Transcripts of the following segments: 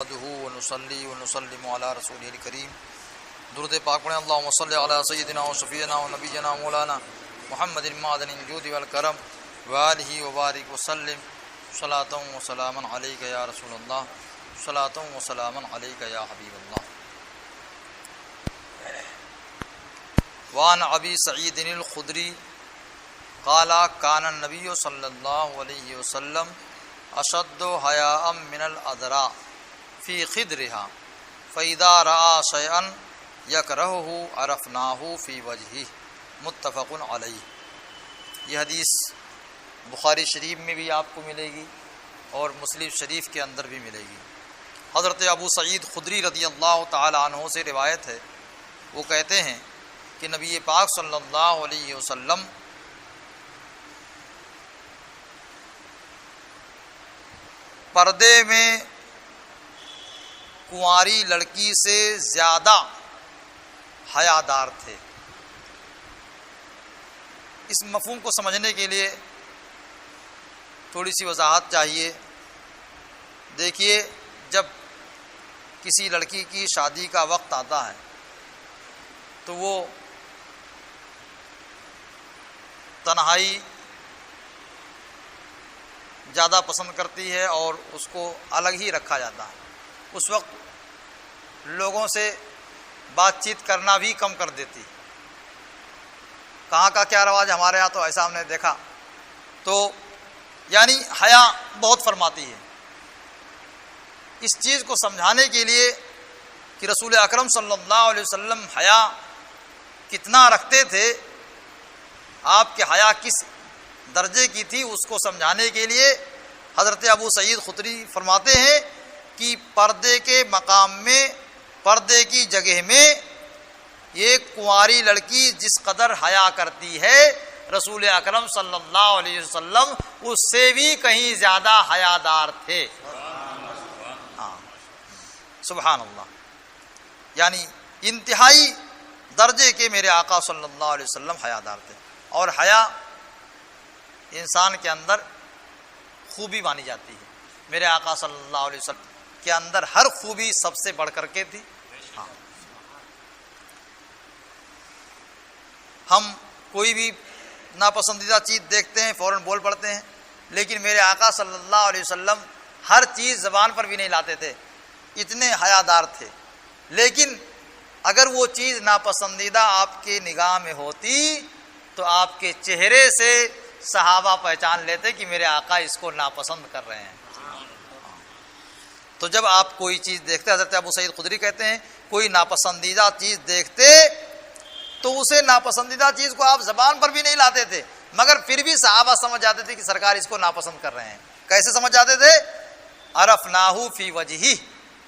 ونصلي ونسلم على رسوله الكريم. درود پاک پڑھیں. اللهم صل على سيدنا وشفيعنا ونبينا مولانا محمد المعدن الجود والكرم وآله وبارك وسلم. صلاة وسلاما عليك يا رسول الله، صلاة وسلاما عليك يا حبيب الله. وعن ابي سعيد الخدري قال كان النبي صلى الله عليه وسلم اشد حياء من الأذرع في خدرها فإذا رأى شيئا يكرهه عرفناه في وجهه. متفق علیہ. یہ حدیث بخاری شریف میں بھی آپ کو ملے گی اور مسلم شریف کے اندر بھی ملے گی. حضرت ابو سعید خدری رضی اللہ تعالی عنہ سے روایت ہے، وہ کہتے ہیں کہ نبی پاک صلی اللہ علیہ وسلم پردے میں کنواری لڑکی سے زیادہ حیادار تھے. اس مفہوم کو سمجھنے کے لیے تھوڑی سی وضاحت چاہیے. دیکھیے، جب کسی لڑکی کی شادی کا وقت آتا ہے تو وہ تنہائی زیادہ پسند کرتی ہے اور اس کو الگ ہی رکھا جاتا ہے. اس وقت لوگوں سے بات چیت کرنا بھی کم کر دیتی. کہاں کا کیا رواج، ہمارے ہاں تو ایسا ہم نے دیکھا. تو یعنی حیا بہت فرماتی ہے. اس چیز کو سمجھانے کے لیے کہ رسول اکرم صلی اللہ علیہ وسلم حیا کتنا رکھتے تھے، آپ کے حیا کس درجے کی تھی، اس کو سمجھانے کے لیے حضرت ابو سعید خدری فرماتے ہیں کہ پردے کے مقام میں، پردے کی جگہ میں یہ کنواری لڑکی جس قدر حیا کرتی ہے، رسول اکرم صلی اللہ علیہ وسلم اس سے بھی کہیں زیادہ حیادار تھے. ہاں، سبحان اللہ. یعنی انتہائی درجے کے میرے آقا صلی اللہ علیہ وسلم حیادار تھے. اور حیا انسان کے اندر خوبی مانی جاتی ہے. میرے آقا صلی اللہ علیہ وسلم کے اندر ہر خوبی سب سے بڑھ کر کے تھی. ہاں، ہم کوئی بھی ناپسندیدہ چیز دیکھتے ہیں فوراً بول پڑتے ہیں، لیکن میرے آقا صلی اللہ علیہ وسلم ہر چیز زبان پر بھی نہیں لاتے تھے، اتنے حیادار تھے. لیکن اگر وہ چیز ناپسندیدہ آپ کی نگاہ میں ہوتی تو آپ کے چہرے سے صحابہ پہچان لیتے کہ میرے آقا اس کو ناپسند کر رہے ہیں. تو جب آپ کوئی چیز دیکھتے، حضرت ابو سعید خدری کہتے ہیں کوئی ناپسندیدہ چیز دیکھتے تو اسے ناپسندیدہ چیز کو آپ زبان پر بھی نہیں لاتے تھے، مگر پھر بھی صحابہ سمجھ جاتے تھے کہ سرکار اس کو ناپسند کر رہے ہیں. کیسے سمجھ جاتے تھے؟ عرفناہ فی وجہہ.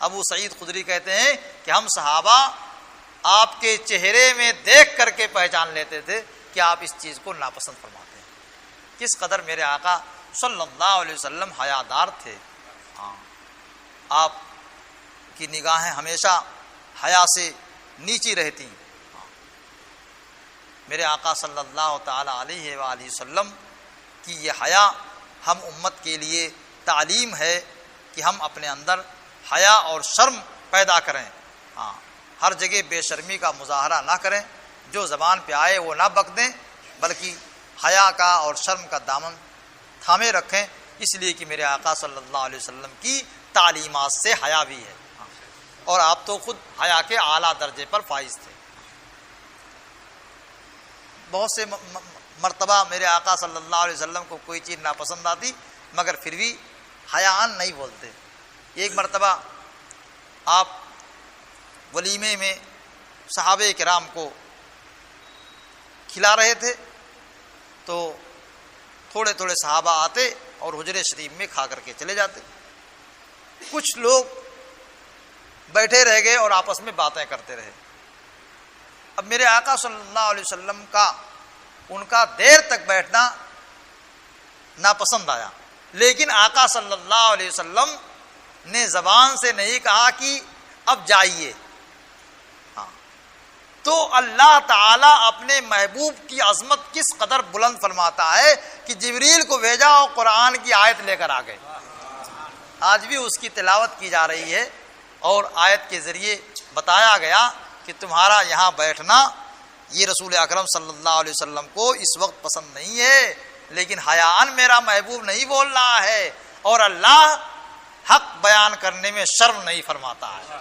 ابو سعید خدری کہتے ہیں کہ ہم صحابہ آپ کے چہرے میں دیکھ کر کے پہچان لیتے تھے کہ آپ اس چیز کو ناپسند فرماتے ہیں. کس قدر میرے آقا صلی اللہ علیہ وسلم حیادار تھے. ہاں، آپ کی نگاہیں ہمیشہ حیا سے نیچی رہتی. میرے آقا صلی اللہ تعالی علیہ وآلہ وسلم کی یہ حیا ہم امت کے لیے تعلیم ہے کہ ہم اپنے اندر حیا اور شرم پیدا کریں. ہاں، ہر جگہ بے شرمی کا مظاہرہ نہ کریں، جو زبان پہ آئے وہ نہ بک دیں، بلکہ حیا کا اور شرم کا دامن تھامے رکھیں. اس لیے کہ میرے آقا صلی اللہ علیہ وسلم کی تعلیمات سے حیا بھی ہے، اور آپ تو خود حیا کے اعلیٰ درجے پر فائز تھے. بہت سے مرتبہ میرے آقا صلی اللہ علیہ وسلم کو کوئی چیز ناپسند آتی مگر پھر بھی حیاءً نہیں بولتے. ایک مرتبہ آپ ولیمے میں صحابہ کرام کو کھلا رہے تھے تو تھوڑے تھوڑے صحابہ آتے اور حجرے شریف میں کھا کر کے چلے جاتے. کچھ لوگ بیٹھے رہ گئے اور آپس میں باتیں کرتے رہے. اب میرے آقا صلی اللہ علیہ وسلم کا ان کا دیر تک بیٹھنا ناپسند آیا، لیکن آقا صلی اللہ علیہ وسلم نے زبان سے نہیں کہا کہ اب جائیے. ہاں، تو اللہ تعالیٰ اپنے محبوب کی عظمت کس قدر بلند فرماتا ہے کہ جبریل کو بھیجا اور قرآن کی آیت لے کر آ گئے. آج بھی اس کی تلاوت کی جا رہی ہے اور آیت کے ذریعے بتایا گیا کہ تمہارا یہاں بیٹھنا یہ رسول اکرم صلی اللہ علیہ وسلم کو اس وقت پسند نہیں ہے، لیکن حیاءً میرا محبوب نہیں بول رہا ہے، اور اللہ حق بیان کرنے میں شرم نہیں فرماتا ہے۔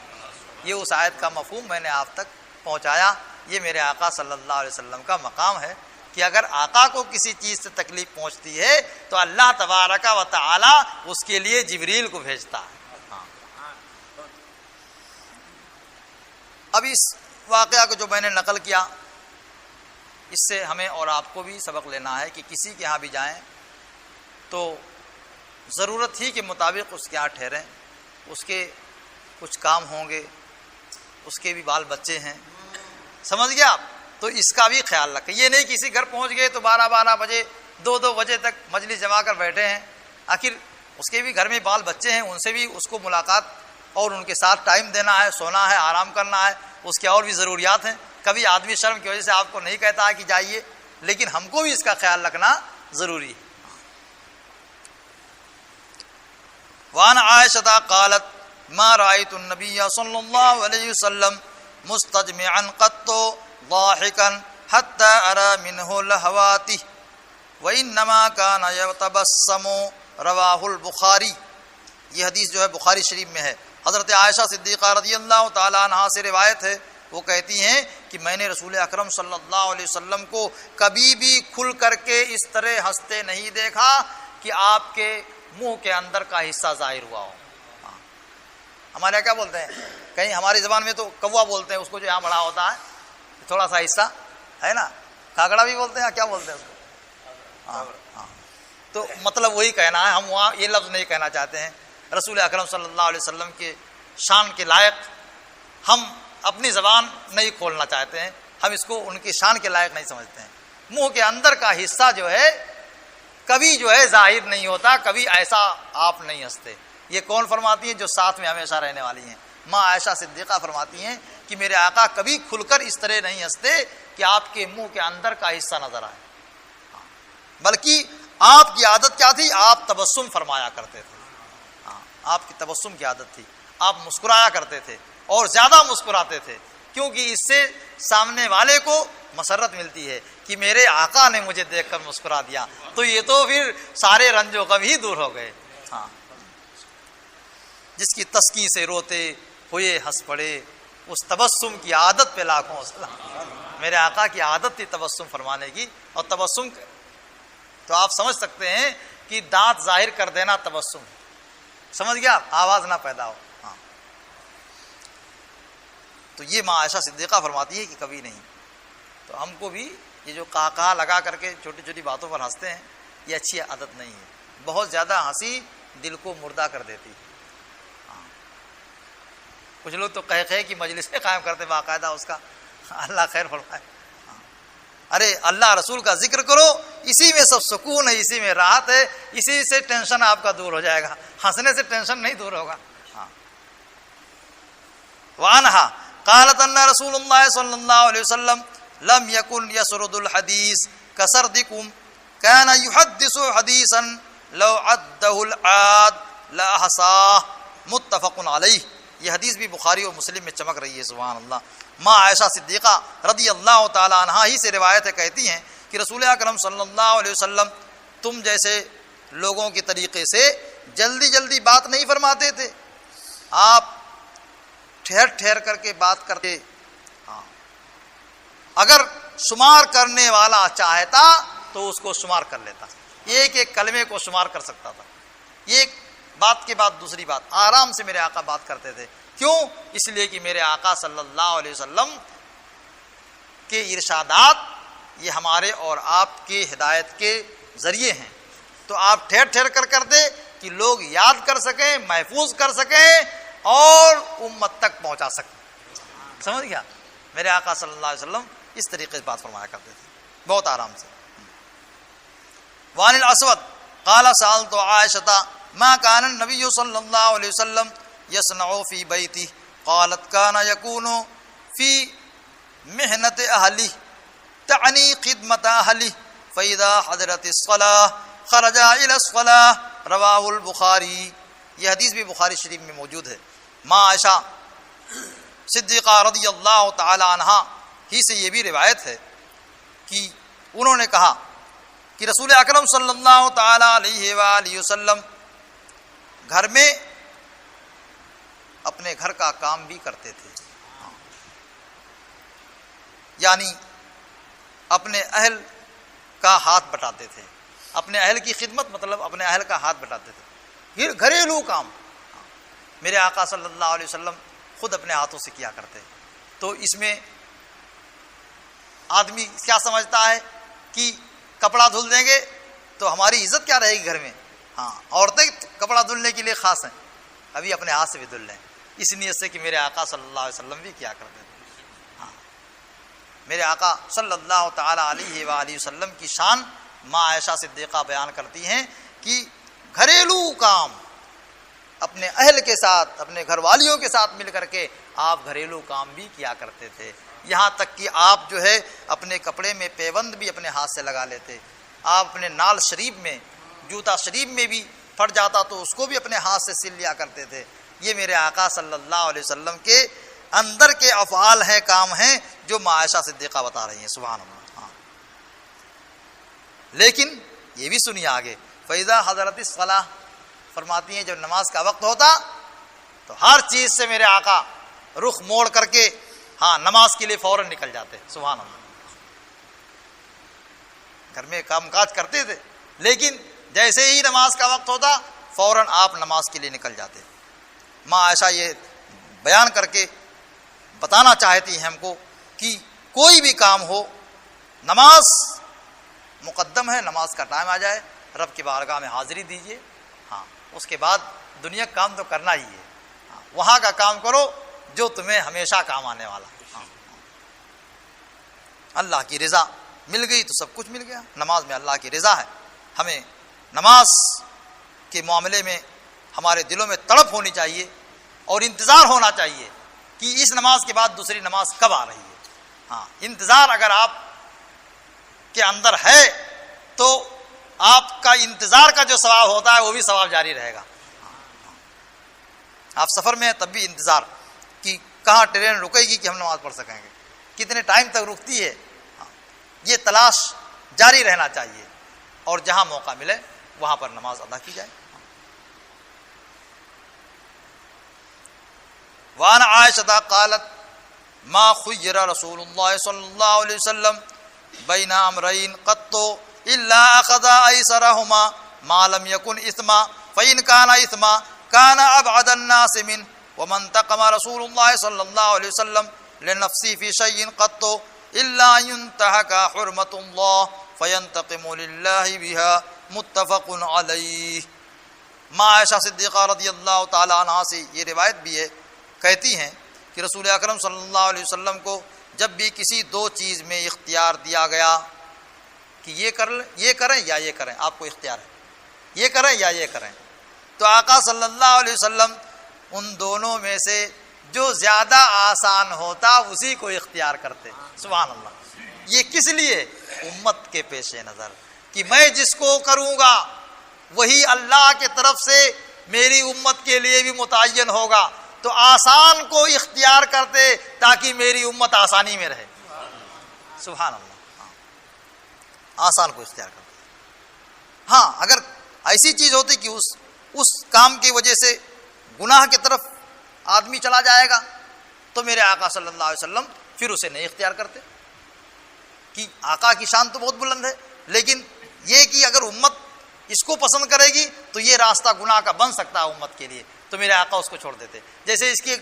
یہ اس آیت کا مفہوم میں نے آپ تک پہنچایا۔ یہ میرے آقا صلی اللہ علیہ وسلم کا مقام ہے کہ اگر آقا کو کسی چیز سے تکلیف پہنچتی ہے تو اللہ تبارک و تعالی اس کے لیے جبریل کو بھیجتا ہے۔ اب اس واقعہ کو جو میں نے نقل کیا، اس سے ہمیں اور آپ کو بھی سبق لینا ہے کہ کسی کے ہاں بھی جائیں تو ضرورت ہی کے مطابق اس کے ہاں ٹھہریں، اس کے کچھ کام ہوں گے، اس کے بھی بال بچے ہیں، سمجھ گیا آپ؟ تو اس کا بھی خیال رکھیں۔ یہ نہیں کسی گھر پہنچ گئے تو 12 بجے 2 بجے تک مجلس جما کر بیٹھے ہیں، آخر اس کے بھی گھر میں بال بچے ہیں، ان سے بھی اس کو ملاقات اور ان کے ساتھ ٹائم دینا ہے، سونا ہے، آرام کرنا ہے، اس کے اور بھی ضروریات ہیں۔ کبھی آدمی شرم کی وجہ سے آپ کو نہیں کہتا ہے کہ جائیے، لیکن ہم کو بھی اس کا خیال رکھنا ضروری ہے۔ وعن عائشہ قالت ما رأيت النبي صلى الله عليه وسلم مستجمعا قط ضاحكا حتى أرى منه لهواته وإنما كان يتبسم رواه البخاری۔ یہ حدیث جو ہے بخاری شریف میں ہے، حضرت عائشہ صدیقہ رضی اللہ تعالیٰ عنہا سے روایت ہے، وہ کہتی ہیں کہ میں نے رسول اکرم صلی اللہ علیہ وسلم کو کبھی بھی کھل کر کے اس طرح ہنستے نہیں دیکھا کہ آپ کے منہ کے اندر کا حصہ ظاہر ہوا ہو۔ ہمارے یہاں کیا بولتے ہیں، کہیں ہماری زبان میں تو کوا بولتے ہیں اس کو جو یہاں بڑا ہوتا ہے تھوڑا سا حصہ ہے نا، کھاگڑا بھی بولتے ہیں، کیا بولتے ہیں اس کو؟ ہاں تو مطلب وہی کہنا ہے، ہم وہاں یہ لفظ نہیں کہنا چاہتے ہیں۔ رسول اکرم صلی اللہ علیہ وسلم کے شان کے لائق ہم اپنی زبان نہیں کھولنا چاہتے ہیں، ہم اس کو ان کی شان کے لائق نہیں سمجھتے ہیں۔ منہ کے اندر کا حصہ جو ہے کبھی جو ہے ظاہر نہیں ہوتا، کبھی ایسا آپ نہیں ہنستے۔ یہ کون فرماتی ہیں؟ جو ساتھ میں ہمیشہ رہنے والی ہیں، ماں عائشہ صدیقہ فرماتی ہیں کہ میرے آقا کبھی کھل کر اس طرح نہیں ہنستے کہ آپ کے منہ کے اندر کا حصہ نظر آئے، بلکہ آپ کی عادت کیا تھی؟ آپ تبسم فرمایا کرتے تھے۔ آپ کی تبسم کی عادت تھی، آپ مسکرایا کرتے تھے اور زیادہ مسکراتے تھے، کیونکہ اس سے سامنے والے کو مسرت ملتی ہے کہ میرے آقا نے مجھے دیکھ کر مسکرا دیا، تو یہ تو پھر سارے رنج و غم ہی دور ہو گئے۔ ہاں، جس کی تسکین سے روتے ہوئے ہنس پڑے، اس تبسم کی عادت پہ لاکھوں سلام۔ میرے آقا کی عادت تھی تبسم فرمانے کی، اور تبسم تو آپ سمجھ سکتے ہیں کہ دانت ظاہر کر دینا تبسم، سمجھ گیا، آواز نہ پیدا ہو۔ ہاں، تو یہ ماں عائشہ صدیقہ فرماتی ہے کہ کبھی نہیں۔ تو ہم کو بھی یہ جو کہا لگا کر کے چھوٹی چھوٹی باتوں پر ہنستے ہیں، یہ اچھی عادت نہیں ہے۔ بہت زیادہ ہنسی دل کو مردہ کر دیتی ہے۔ کچھ لوگ تو کہہ کی مجلسیں قائم کرتے باقاعدہ، اس کا اللہ خیر فرمائے۔ ارے اللہ رسول کا ذکر کرو، اسی میں سب سکون ہے، اسی میں راحت ہے، اسی سے ٹینشن آپ کا دور ہو جائے گا، ہنسنے سے ٹینشن نہیں دور ہوگا۔ وعنہا قالت ان رسول اللہ صلی اللہ علیہ وسلم لم يكن يسرد الحديث كسردكم كان يحدث حديثا لو عده العاد لاحصاه متفق علیہ۔ یہ حدیث بھی بخاری اور مسلم میں چمک رہی ہے، سبحان اللہ۔ ماں عائشہ صدیقہ رضی اللہ تعالیٰ عنہا ہی سے روایت ہے، کہتی ہیں کہ رسول اکرم صلی اللہ علیہ وسلم تم جیسے لوگوں کے طریقے سے جلدی جلدی بات نہیں فرماتے تھے، آپ ٹھہر ٹھہر کر کے بات کرتے۔ ہاں، اگر شمار کرنے والا چاہتا تو اس کو شمار کر لیتا، ایک ایک کلمے کو شمار کر سکتا تھا، ایک بات کے بعد دوسری بات، آرام سے میرے آقا بات کرتے تھے۔ کیوں؟ اس لیے کہ میرے آقا صلی اللہ علیہ وسلم کے ارشادات یہ ہمارے اور آپ کے ہدایت کے ذریعے ہیں، تو آپ ٹھہر ٹھہر کر دے کہ لوگ یاد کر سکیں، محفوظ کر سکیں اور امت تک پہنچا سکیں۔ سمجھ گیا؟ میرے آقا صلی اللہ علیہ وسلم اس طریقے سے بات فرمایا کرتے تھے، بہت آرام سے۔ وعن الاسود قال سألت عائشة ما كان النبي صلى الله عليه وسلم يصنع في بيته قالت كان يكون في محنة أهله تعني خدمة أهله فإذا حضرت الصلاة خرج إلى الصلاة رواه البخاری۔ یہ حدیث بھی بخاری شریف میں موجود ہے۔ ماں عائشہ صدیقہ رضی اللہ تعالی عنہا ہی سے یہ بھی روایت ہے کہ انہوں نے کہا کہ رسول اکرم صلی اللہ تعالی علیہ وآلہ وسلم گھر میں اپنے گھر کا کام بھی کرتے تھے، یعنی اپنے اہل کا ہاتھ بٹاتے تھے، اپنے اہل کی خدمت مطلب اپنے اہل کا ہاتھ بٹاتے تھے، پھر گھریلو کام میرے آقا صلی اللہ علیہ وسلم خود اپنے ہاتھوں سے کیا کرتے۔ تو اس میں آدمی کیا سمجھتا ہے کہ کپڑا دھل دیں گے تو ہماری عزت کیا رہے گی گھر میں؟ ہاں، عورتیں کپڑا دھلنے کے لیے خاص ہیں، ابھی اپنے ہاتھ سے بھی دھل لیں، اس نیت سے کہ میرے آقا صلی اللہ علیہ وسلم بھی کیا کرتے تھے۔ ہاں، میرے آقا صلی اللہ تعالی علیہ وآلہ وسلم کی شان ماں عائشہ صدیقہ بیان کرتی ہیں کہ گھریلو کام اپنے اہل کے ساتھ، اپنے گھر والیوں کے ساتھ مل کر کے آپ گھریلو کام بھی کیا کرتے تھے، یہاں تک کہ آپ جو ہے اپنے کپڑے میں پیوند بھی اپنے ہاتھ سے لگا لیتے، آپ اپنے نال شریف میں، جوتا شریف میں بھی پھٹ جاتا تو اس کو بھی اپنے ہاتھ سے سل لیا کرتے تھے۔ یہ میرے آقا صلی اللہ علیہ وسلم کے اندر کے افعال ہیں، کام ہیں جو ماں عائشہ صدیقہ بتا رہی ہیں، سبحان اللہ۔ ہاں، لیکن یہ بھی سنیے آگے، فَإِذَا حَضَرَتِ الصَّلَاةُ، فرماتی ہیں جب نماز کا وقت ہوتا تو ہر چیز سے میرے آقا رخ موڑ کر کے ہاں نماز کے لیے فوراً نکل جاتے، سبحان اللہ۔ گھر میں کام کاج کرتے تھے لیکن جیسے ہی نماز کا وقت ہوتا فوراً آپ نماز کے لیے نکل جاتے۔ ماں عائشہ یہ بیان کر کے بتانا چاہتی ہیں ہم کو کہ کوئی بھی کام ہو، نماز مقدم ہے، نماز کا ٹائم آ جائے رب کی بارگاہ میں حاضری دیجیے، ہاں اس کے بعد دنیا کا کام تو کرنا ہی ہے، ہاں وہاں کا کام کرو جو تمہیں ہمیشہ کام آنے والا۔ ہاں، اللہ کی رضا مل گئی تو سب کچھ مل گیا، نماز میں اللہ کی رضا ہے۔ ہمیں نماز کے معاملے میں ہمارے دلوں میں تڑپ ہونی چاہیے اور انتظار ہونا چاہیے کہ اس نماز کے بعد دوسری نماز کب آ رہی ہے۔ ہاں، انتظار اگر آپ کے اندر ہے تو آپ کا انتظار کا جو ثواب ہوتا ہے وہ بھی ثواب جاری رہے گا۔ آپ سفر میں ہیں تب بھی انتظار کہ کہاں ٹرین رکے گی کہ ہم نماز پڑھ سکیں گے، کتنے ٹائم تک رکتی ہے، یہ تلاش جاری رہنا چاہیے اور جہاں موقع ملے وہاں پر نماز ادا کی جائے۔ وعن عائشہ قالت ما خیر رسول اللہ صلی اللہ علیہ وسلم بین امرین قط الا اخذ ایسرہما ما لم یکن اثما فإن کان اثما کان ابعد الناس من ومن تقم رسول اللہ صلی اللہ علیہ وسلم لنفسی فی شیء قط الا ينتهك حرمت اللہ فینتقم للہ بها متفق علیہ۔ ماں عائشہ صدیقہ رضی اللہ تعالی عنہا سے یہ روایت بھی ہے، کہتی ہیں کہ رسول اکرم صلی اللہ علیہ وسلم کو جب بھی کسی دو چیز میں اختیار دیا گیا کہ یہ کریں یا یہ کریں، آپ کو اختیار ہے، یہ کریں یا یہ کریں، تو آقا صلی اللہ علیہ وسلم ان دونوں میں سے جو زیادہ آسان ہوتا اسی کو اختیار کرتے، سبحان اللہ۔ یہ کس لیے؟ امت کے پیش نظر کہ میں جس کو کروں گا وہی اللہ کے طرف سے میری امت کے لیے بھی متعین ہوگا، تو آسان کو اختیار کرتے تاکہ میری امت آسانی میں رہے، سبحان اللہ۔ آسان کو اختیار کرتے، ہاں اگر ایسی چیز ہوتی کہ اس کام کی وجہ سے گناہ کی طرف آدمی چلا جائے گا تو میرے آقا صلی اللہ علیہ وسلم پھر اسے نہیں اختیار کرتے، کہ آقا کی شان تو بہت بلند ہے لیکن یہ کہ اگر امت اس کو پسند کرے گی تو یہ راستہ گناہ کا بن سکتا ہے امت کے لیے، تو میرے آقا اس کو چھوڑ دیتے۔ جیسے اس کی ایک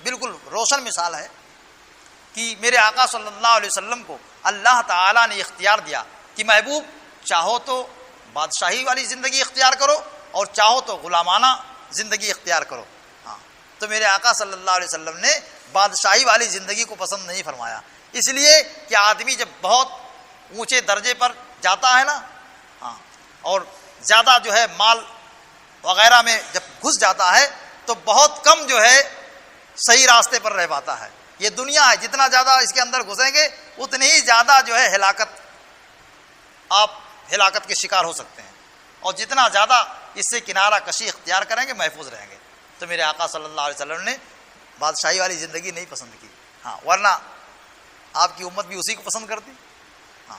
بالکل روشن مثال ہے کہ میرے آقا صلی اللہ علیہ وسلم کو اللہ تعالیٰ نے اختیار دیا کہ محبوب چاہو تو بادشاہی والی زندگی اختیار کرو اور چاہو تو غلامانہ زندگی اختیار کرو، ہاں تو میرے آقا صلی اللہ علیہ وسلم نے بادشاہی والی زندگی کو پسند نہیں فرمایا، اس لیے کہ آدمی جب بہت اونچے درجے پر جاتا ہے نا، ہاں اور زیادہ جو ہے مال وغیرہ میں جب گھس جاتا ہے تو بہت کم جو ہے صحیح راستے پر رہ پاتا ہے۔ یہ دنیا ہے، جتنا زیادہ اس کے اندر گھسیں گے اتنی ہی زیادہ جو ہے آپ ہلاکت کے شکار ہو سکتے ہیں، اور جتنا زیادہ اس سے کنارہ کشی اختیار کریں گے محفوظ رہیں گے۔ تو میرے آقا صلی اللہ علیہ وسلم نے بادشاہی والی زندگی نہیں پسند کی. ہاں ورنہ آپ کی امت بھی اسی کو پسند کرتی. ہاں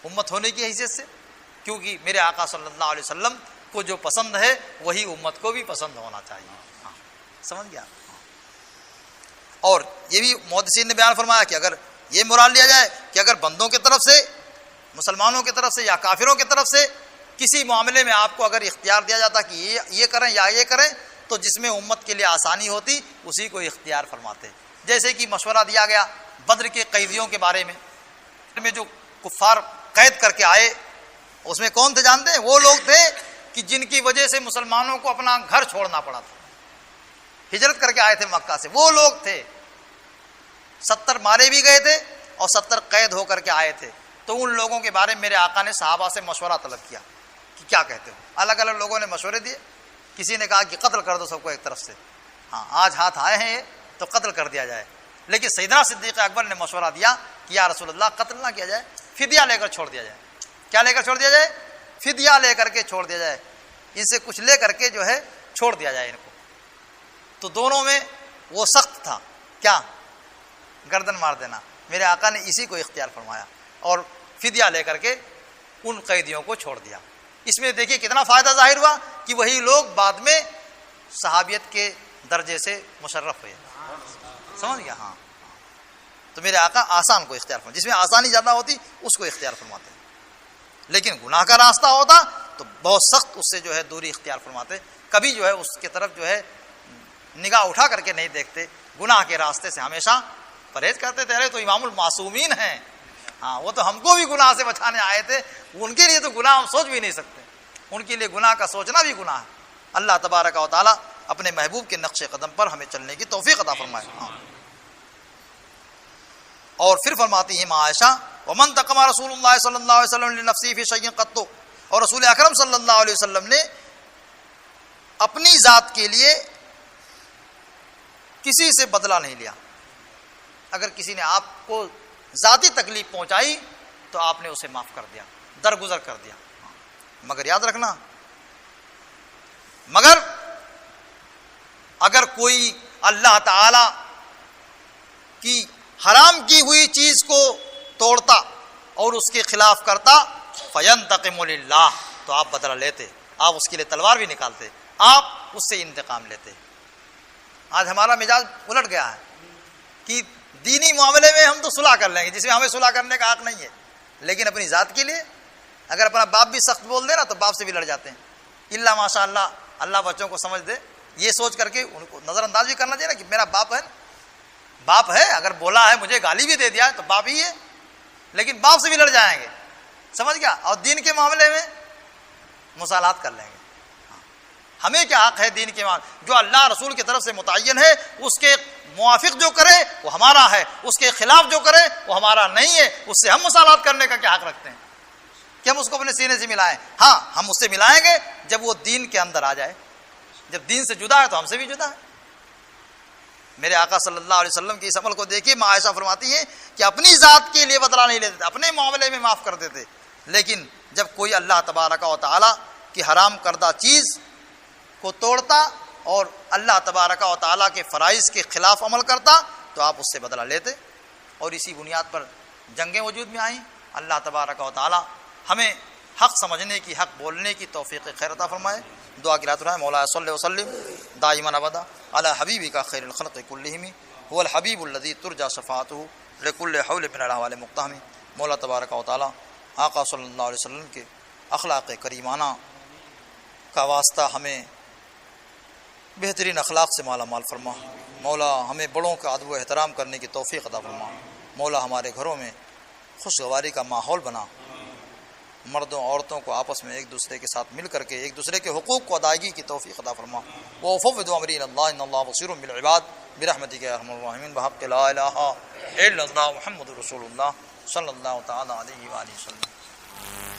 امت ہونے کی حیثیت سے, کیونکہ میرے آقا صلی اللہ علیہ وسلم کو جو پسند ہے وہی امت کو بھی پسند ہونا چاہیے. ہاں سمجھ گیا. اور یہ بھی محدثین نے بیان فرمایا کہ اگر یہ مراد لیا جائے کہ اگر بندوں کی طرف سے, مسلمانوں کی طرف سے یا کافروں کی طرف سے کسی معاملے میں آپ کو اگر اختیار دیا جاتا کہ یہ کریں یا یہ کریں, تو جس میں امت کے لیے آسانی ہوتی اسی کو اختیار فرماتے. جیسے کہ مشورہ دیا گیا بدر کے قیدیوں کے بارے میں جو کفار قید کر کے آئے, اس میں کون تھے جانتے ہیں؟ وہ لوگ تھے کہ جن کی وجہ سے مسلمانوں کو اپنا گھر چھوڑنا پڑا تھا, ہجرت کر کے آئے تھے مکہ سے. وہ لوگ تھے 70 مارے بھی گئے تھے اور 70 قید ہو کر کے آئے تھے. تو ان لوگوں کے بارے میں میرے آقا نے صحابہ سے مشورہ طلب کیا کہ کیا کہتے ہو. الگ الگ لوگوں نے مشورے دیے. کسی نے کہا کہ قتل کر دو سب کو ایک طرف سے, ہاں آج ہاتھ آئے ہیں یہ تو قتل کر دیا جائے. لیکن سیدنا صدیق اکبر نے مشورہ دیا کہ یا رسول اللہ قتل نہ کیا جائے, فدیہ لے کر چھوڑ دیا جائے. کیا لے کر چھوڑ دیا جائے؟ فدیہ لے کر کے چھوڑ دیا جائے, ان سے کچھ لے کر کے جو ہے چھوڑ دیا جائے ان کو. تو دونوں میں وہ سخت تھا, کیا گردن مار دینا. میرے آقا نے اسی کو اختیار فرمایا اور فدیہ لے کر کے ان قیدیوں کو چھوڑ دیا. اس میں دیکھیے کتنا فائدہ ظاہر ہوا کہ وہی لوگ بعد میں صحابیت کے درجے سے مشرف ہوئے. سمجھ گیا. ہاں تو میرے آقا آسان کو اختیار فرماتے, جس میں آسانی زیادہ ہوتی اس کو اختیار فرماتے. لیکن گناہ کا راستہ ہوتا تو بہت سخت اس سے جو ہے دوری اختیار فرماتے. کبھی جو ہے اس کی طرف جو ہے نگاہ اٹھا کر کے نہیں دیکھتے. گناہ کے راستے سے ہمیشہ پرہیز کرتے تھے. ارے تو امام المعصومین ہیں, ہاں وہ تو ہم کو بھی گناہ سے بچانے آئے تھے. ان کے لیے تو گناہ ہم سوچ بھی نہیں سکتے. ان کے لیے گناہ کا سوچنا بھی گناہ ہے. اللہ تبارک و تعالی اپنے محبوب کے نقش قدم پر ہمیں چلنے کی توفیق عطا فرمائے. اور پھر فرماتی ہیں ماں عائشہ ومن تقم رسول اللہ صلی اللہ علیہ وسلم لنفسه فی شیء قط, اور رسول اکرم صلی اللہ علیہ وسلم نے اپنی ذات کے لیے کسی سے بدلہ نہیں لیا. اگر کسی نے آپ کو ذاتی تکلیف پہنچائی تو آپ نے اسے معاف کر دیا, درگزر کر دیا. مگر یاد رکھنا, مگر اگر کوئی اللہ تعالی کی حرام کی ہوئی چیز کو توڑتا اور اس کے خلاف کرتا فینتقم للہ, تو آپ بدلہ لیتے, آپ اس کے لیے تلوار بھی نکالتے, آپ اس سے انتقام لیتے. آج ہمارا مزاج الٹ گیا ہے کہ دینی معاملے میں ہم تو صلح کر لیں گے جس میں ہمیں صلح کرنے کا حق نہیں ہے, لیکن اپنی ذات کے لیے اگر اپنا باپ بھی سخت بول دے نا تو باپ سے بھی لڑ جاتے ہیں. اللہ ماشاء اللہ, اللہ بچوں کو سمجھ دے, یہ سوچ کر کے ان کو نظر انداز بھی کرنا چاہیے نا کہ میرا باپ ہے, اگر بولا ہے مجھے گالی بھی دے دیا ہے تو باپ ہی ہے, لیکن باپ سے بھی لڑ جائیں گے. سمجھ گیا. اور دین کے معاملے میں مصالحات کر لیں گے. ہمیں کیا حق ہے دین کے معاملے, جو اللہ رسول کی طرف سے متعین ہے اس کے موافق جو کرے وہ ہمارا ہے, اس کے خلاف جو کرے وہ ہمارا نہیں ہے. اس سے ہم مصالحات کرنے کا کیا حق رکھتے ہیں کہ ہم اس کو اپنے سینے سے ملائیں؟ ہاں ہم اس سے ملائیں گے جب وہ دین کے اندر آ جائے. جب دین سے جدا ہے تو ہم سے بھی جدا ہے. میرے آقا صلی اللہ علیہ وسلم کے اس عمل کو دیکھیے. ماں عائشہ فرماتی ہیں کہ اپنی ذات کے لیے بدلہ نہیں لیتے, اپنے معاملے میں معاف کر دیتے, لیکن جب کوئی اللہ تبارک و تعالی کی حرام کردہ چیز کو توڑتا اور اللہ تبارک و تعالیٰ کے فرائض کے خلاف عمل کرتا تو آپ اس سے بدلہ لیتے. اور اسی بنیاد پر جنگیں وجود میں آئیں. اللہ تبارک و تعالیٰ ہمیں حق سمجھنے کی, حق بولنے کی توفیق خیر عطا فرمائے. دعا کی رات رہا ہے مولا صلی وسلم دائما ابدا علی حبیبک خیر الخلق کلہم هو الحبیب الذی ترجى شفاعته لكل حول من الاحوال مقتحم. مولا تبارک و تعالیٰ آقا صلی اللہ علیہ وسلم کے اخلاق کریمانہ کا واسطہ ہمیں بہترین اخلاق سے مالا مال فرما. مولا ہمیں بڑوں کا ادب و احترام کرنے کی توفیق عطا فرما. مولا ہمارے گھروں میں خوشگواری کا ماحول بنا, مردوں عورتوں کو آپس میں ایک دوسرے کے ساتھ مل کر کے ایک دوسرے کے حقوق کو ادائیگی کی توفیق عطا فرما. وافوض امری الی اللہ ان اللہ بصیر بالعباد برحمتک یا ارحم الراحمین بحق لا الہ الا اللہ محمد رسول اللہ صلی اللہ تعالی علیہ وآلہ وسلم.